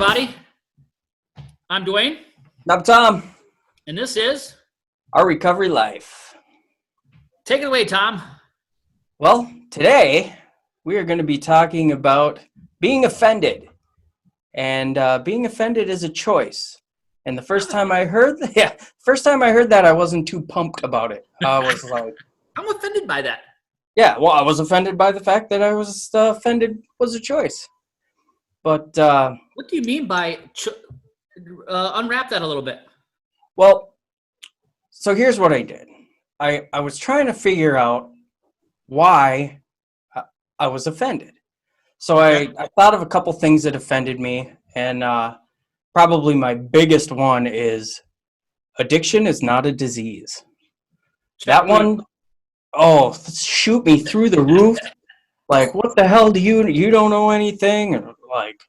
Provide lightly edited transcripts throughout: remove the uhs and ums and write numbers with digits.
everybody. I'm Dwayne, I'm Tom. and this is Our recovery life. Take It Away, Tom. Well, today we are going to be talking about being offended, and being offended is a choice. And the first time I heard, that, I wasn't too pumped about it. I was like, I'm offended by that. yeah, well, I was offended by the fact that I was offended was a choice. But What do you mean by unwrap that a little bit? well, so here's what I did. I was trying to figure out why I was offended. So Okay. I thought of a couple things that offended me, and probably my biggest one is addiction is not a disease. That Check, please. one, oh, shoot me through the roof. Like, what the hell do you don't know anything? Or like,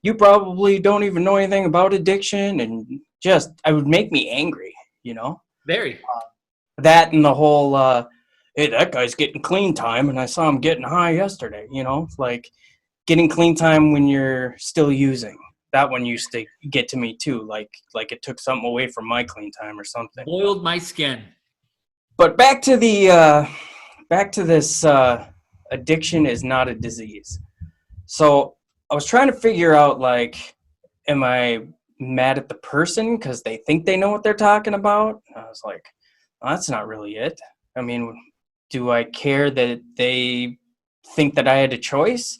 you probably don't even know anything about addiction, and just, it would make me angry, you know? Very. That and the whole, hey, that guy's getting clean time, and I saw him getting high yesterday, you know? Like, getting clean time when you're still using. That one used to get to me too, like it took something away from my clean time or something. Boiled my skin. But back to this addiction is not a disease. So I was trying to figure out, like, am I mad at the person because they think they know what they're talking about? I was like, well, that's not really it. I mean, do I care that they think that I had a choice?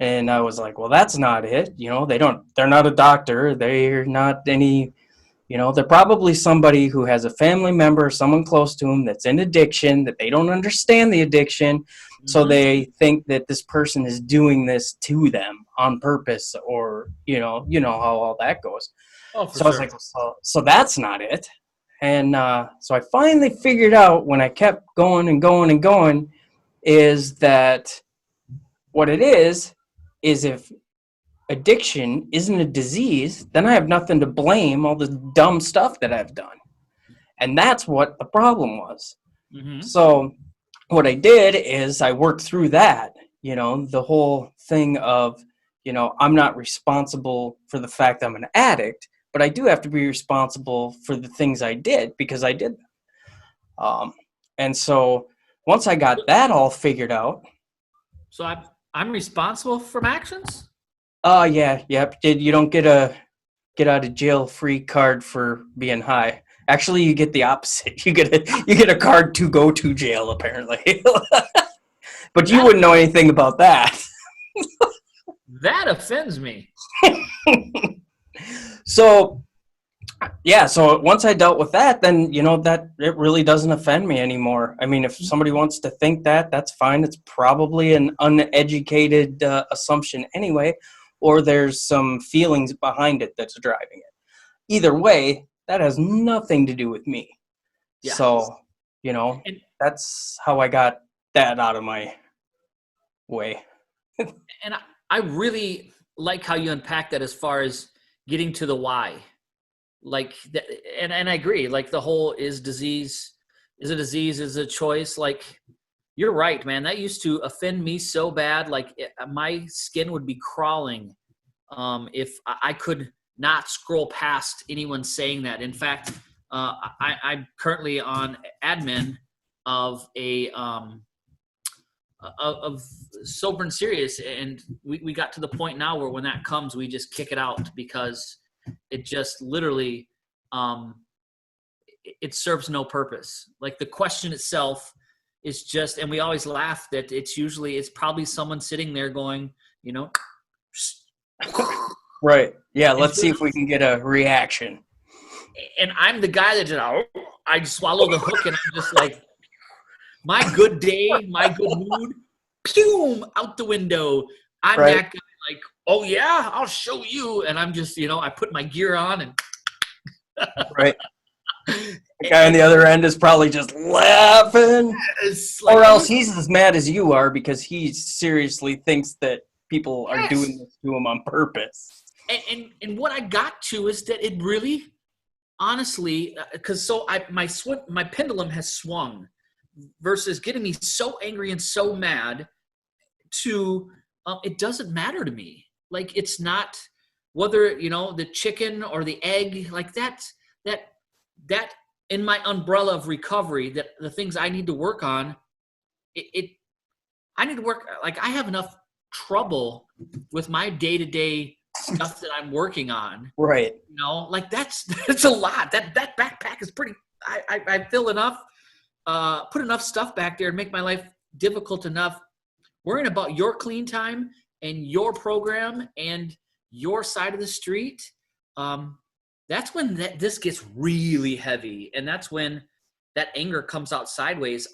And I was like, well, that's not it. You know, they're not a doctor. They're not any, they're probably somebody who has a family member, someone close to them that's in addiction, that they don't understand the addiction. So they think that this person is doing this to them on purpose, or, how all that goes. Oh, for So I was sure. like, so that's not it. And so I finally figured out, when I kept going and going and going, is that what it is if addiction isn't a disease, then I have nothing to blame all the dumb stuff that I've done. And that's what the problem was. So what I did is I worked through that, the whole thing of, I'm not responsible for the fact I'm an addict, but I do have to be responsible for the things I did because I did them. And so once I got that all figured out. So I'm responsible for my actions? Yeah. You don't get a get out of jail free card for being high. Actually, you get the opposite. You get a card to go to jail, apparently. But you wouldn't know anything about that. That offends me. So, yeah, so once I dealt with that, then, that it really doesn't offend me anymore. I mean, if somebody wants to think that, that's fine. It's probably an uneducated assumption anyway, or there's some feelings behind it that's driving it. Either way, that has nothing to do with me. Yeah. So, And that's how I got that out of my way. and I really like how you unpack that as far as getting to the why. Like, and I agree. Like, the whole is a disease, is a choice. Like, you're right, man. That used to offend me so bad. Like, my skin would be crawling if I could not scroll past anyone saying that. In fact, I'm currently on admin of a of Sober and Serious, and we got to the point now where when that comes, we just kick it out because it just literally it serves no purpose. Like, the question itself is just, and we always laugh that it's probably someone sitting there going, Right. Yeah, let's see if we can get a reaction. And I'm the guy that just, I swallow the hook, and I'm just like, my good day, my good mood, pew, out the window. I'm Right. that guy, like, oh yeah, I'll show you. And I'm just, I put my gear on and Right. The guy on the other end is probably just laughing. like, Or else he's as mad as you are because he seriously thinks that people are doing this to him on purpose. And what I got to is that it really, honestly, because my pendulum has swung versus getting me so angry and so mad to it doesn't matter to me. Like, it's not whether, the chicken or the egg, like that, that in my umbrella of recovery, that the things I need to work on, it I need to work, like I have enough trouble with my day-to-day stuff that I'm working on. Right. Like that's a lot. That backpack is pretty, I feel enough, put enough stuff back there and make my life difficult enough worrying about your clean time and your program and your side of the street. That's when this gets really heavy, and that's when that anger comes out sideways.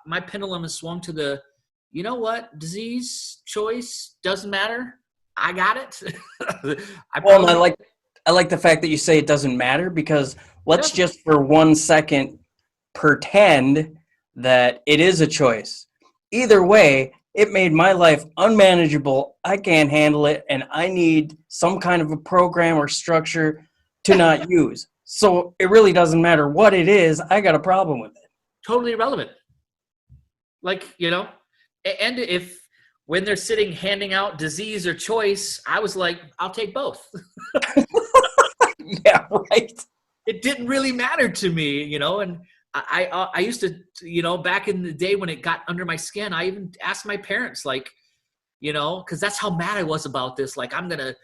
My pendulum has swung to the, you know what, disease, choice, doesn't matter. I got it. Well, I like the fact that you say it doesn't matter, because let's just for 1 second pretend that it is a choice. Either way, it made my life unmanageable. I can't handle it, and I need some kind of a program or structure to not use. So it really doesn't matter what it is. I got a problem with it. Totally irrelevant. Like, and if when they're sitting handing out disease or choice, I was like, I'll take both. Yeah, right. It didn't really matter to me, and I used to, back in the day when it got under my skin, I even asked my parents, like, because that's how mad I was about this. Like, and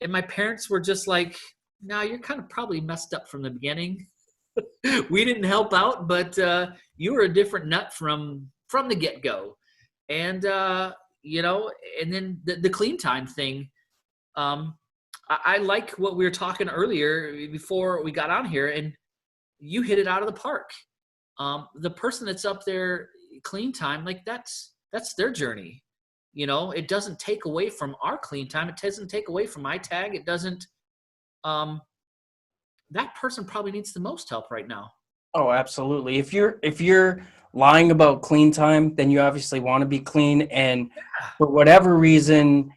my parents were just like, no, you're kind of probably messed up from the beginning. We didn't help out, but you were a different nut from the get-go. And, and then the clean time thing, I like what we were talking earlier before we got on here, and you hit it out of the park. The person that's up there clean time, like that's their journey. It doesn't take away from our clean time. It doesn't take away from my tag. It doesn't, that person probably needs the most help right now. Oh, absolutely. If you're lying about clean time, then you obviously want to be clean, and for whatever reason,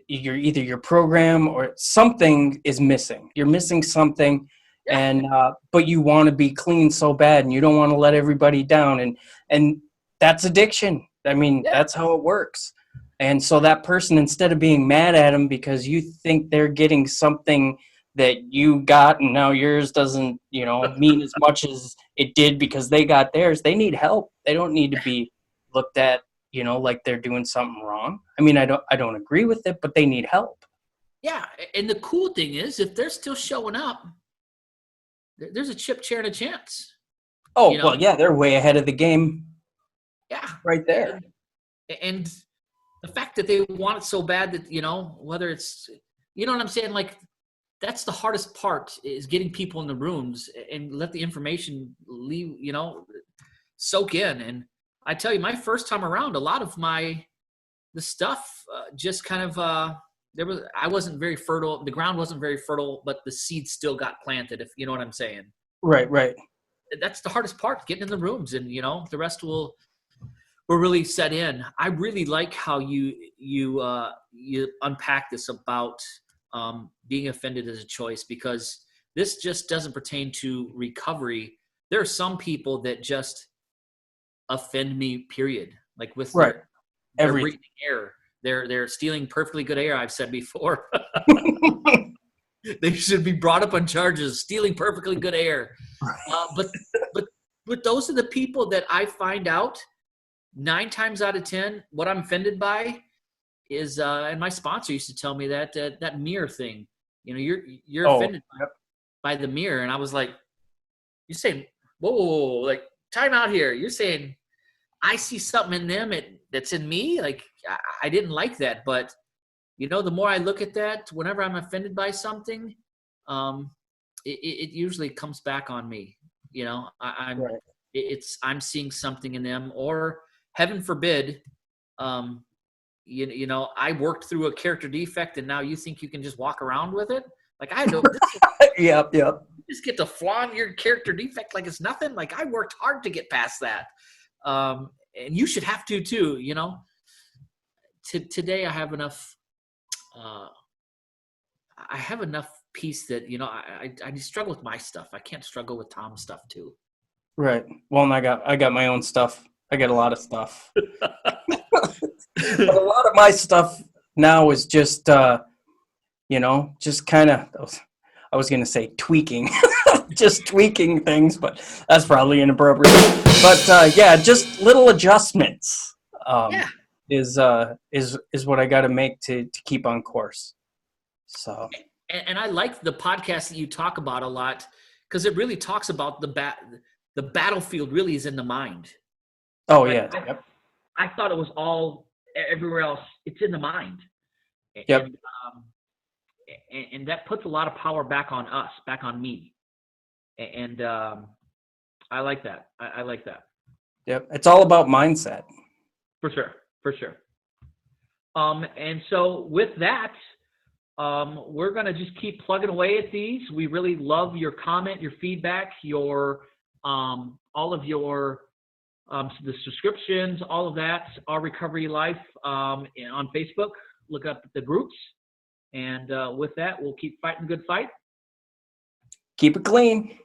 your program or something is missing. You're missing something, and but you want to be clean so bad, and you don't want to let everybody down, and that's addiction. I mean, that's how it works. And so that person, instead of being mad at them because you think they're getting something that you got and now yours doesn't, mean as much as it did because they got theirs, they need help. They don't need to be looked at, like they're doing something wrong. I mean, I don't agree with it, but they need help. Yeah, and the cool thing is, if they're still showing up, there's a chip, chair, and a chance. Oh, well, yeah, they're way ahead of the game. Yeah, right there. And the fact that they want it so bad that whether it's, what I'm saying, like that's the hardest part, is getting people in the rooms and let the information leave, soak in. And I tell you, my first time around, a lot of the stuff just kind of I wasn't very fertile. The ground wasn't very fertile, but the seeds still got planted, if you know what I'm saying. Right. That's the hardest part, getting in the rooms, and the rest will really set in. I really like how you unpack this about being offended as a choice, because this just doesn't pertain to recovery. There are some people that just offend me, period. Like with their breathing air. They're stealing perfectly good air, I've said before. They should be brought up on charges, stealing perfectly good air. But those are the people that I find out 9 times out of 10, what I'm offended by is, and my sponsor used to tell me that mirror thing. You're offended by the mirror, and I was like, you're saying, whoa, like time out here. You're saying I see something in them that's in me. Like I didn't like that, but the more I look at that, whenever I'm offended by something, it usually comes back on me. I'm seeing something in them, or heaven forbid, I worked through a character defect, and now you think you can just walk around with it? Like I don't. Yep. You just get to flaunt your character defect like it's nothing. Like I worked hard to get past that, and you should have to too. Today I have enough. I have enough peace that I struggle with my stuff. I can't struggle with Tom's stuff too. Right. Well, and I got my own stuff. I got a lot of stuff. But a lot of my stuff now is just just kind of, I was going to say tweaking, just tweaking things, but that's probably inappropriate. But yeah, just little adjustments um, Yeah. is what I got to make to keep on course. So, And I like the podcast that you talk about a lot because it really talks about the battlefield really is in the mind. oh Like yeah, yep, I thought it was all everywhere else. It's in the mind, yep, um, and that puts a lot of power back on us, back on me, and I like that. I like that yep. It's all about mindset. for sure, for sure. And so with that, we're gonna just keep plugging away at these. We really love your comment, your feedback, your all of your the subscriptions, all of that. Our Recovery Life on Facebook. Look up the groups, and with that, we'll keep fighting good fight. Keep it clean.